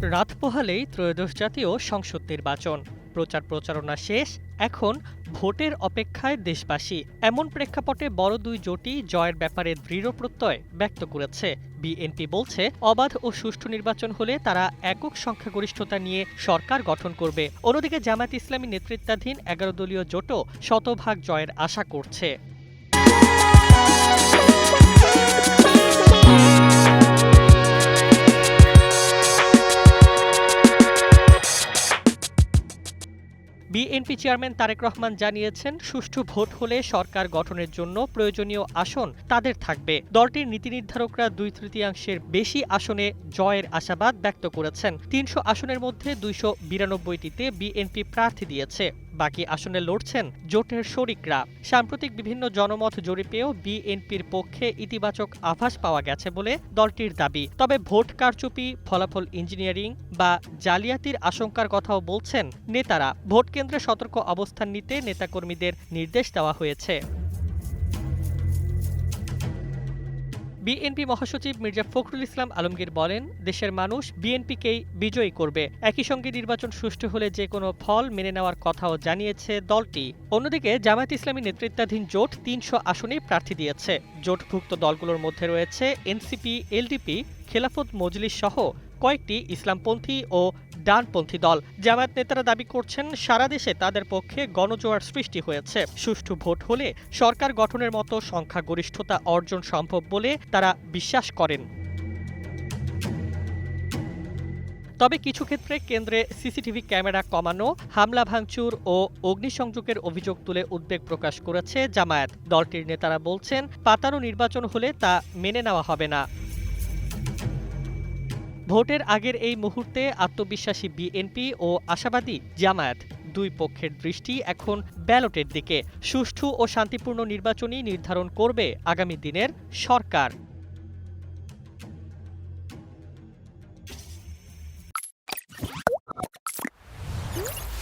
রাত পোহালেই ত্রয়োদশ জাতীয় সংসদ নির্বাচন। প্রচারণা শেষ, এখন ভোটের অপেক্ষায় দেশবাসী। এমন প্রেক্ষাপটে বড় দুই জোটই জয়ের ব্যাপারে দৃঢ় প্রত্যয় ব্যক্ত করেছে। বিএনপি বলছে, অবাধ ও সুষ্ঠু নির্বাচন হলে তারা একক সংখ্যাগরিষ্ঠতা নিয়ে সরকার গঠন করবে। অন্যদিকে জামায়াত ইসলামী নেতৃত্বাধীন ১১ দলীয় জোটও শতভাগ জয়ের আশা করছে। বিএনপি চেয়ারম্যান তারেক রহমান জানিয়েছেন, সুষ্ঠু ভোট হলে সরকার গঠনের জন্য প্রয়োজনীয় আসন তাদের থাকবে। দলটির নীতি নির্ধারকরা ২/৩ বেশি আসনে জয়ের আশাবাদ ব্যক্ত করেছেন। ৩০০ আসনের মধ্যে ২৯২টিতে বিএনপি প্রার্থী দিয়েছে, বাকি আসনে লড়ছেন জোটের শরিকরা। সাম্প্রতিক বিভিন্ন জনমত জরিপেও বিএনপির পক্ষে ইতিবাচক আভাস পাওয়া গেছে বলে দলটির দাবি। তবে ভোট কারচুপি, ফলাফল ইঞ্জিনিয়ারিং বা জালিয়াতির আশঙ্কার কথাও বলছেন নেতারা। ভোট কেন্দ্রে সতর্ক অবস্থান নিতে নেতাকর্মীদের নির্দেশ দেওয়া হয়েছে। বিএনপি মহাসচিব মির্জা ফখরুল ইসলাম আলমগীর বলেন, দেশের মানুষ বিএনপিকেই বিজয়ী করবে। একই সঙ্গে নির্বাচন সুষ্ঠু হলে যে কোনো ফল মেনে নেওয়ার কথাও জানিয়েছে দলটি। অন্যদিকে জামায়াত ইসলামী নেতৃত্বাধীন জোট ৩০০ আসনেই প্রার্থী দিয়েছে। জোটভুক্ত দলগুলোর মধ্যে রয়েছে এনসিপি, এলডিপি, খেলাফত মজলিস সহ কয়েকটি ইসলামপন্থী ও ডানপন্থী দল। জামায়াত নেতারা দাবি করছেন, সারা দেশে তাদের পক্ষে গণজোয়ার সৃষ্টি হয়েছে। সুষ্ঠু ভোট হলে সরকার গঠনের মতো সংখ্যাগরিষ্ঠতা অর্জন সম্ভব বলে তারা বিশ্বাস করেন। তবে কিছু ক্ষেত্রে কেন্দ্রে সিসিটিভি ক্যামেরা কমানো, হামলা ভাঙচুর ও অগ্নিসংযোগের অভিযোগ তুলে উদ্বেগ প্রকাশ করেছে জামায়াত। দলটির নেতারা বলছেন, পাতানো নির্বাচন হলে তা মেনে নেওয়া হবে না। ভোটের আগের এই মুহূর্তে আত্মবিশ্বাসী বিএনপি ও আশাবাদী জামায়াত। দুই পক্ষের দৃষ্টি এখন ব্যালটের দিকে। সুষ্ঠু ও শান্তিপূর্ণ নির্বাচনই নির্ধারণ করবে আগামী দিনের সরকার।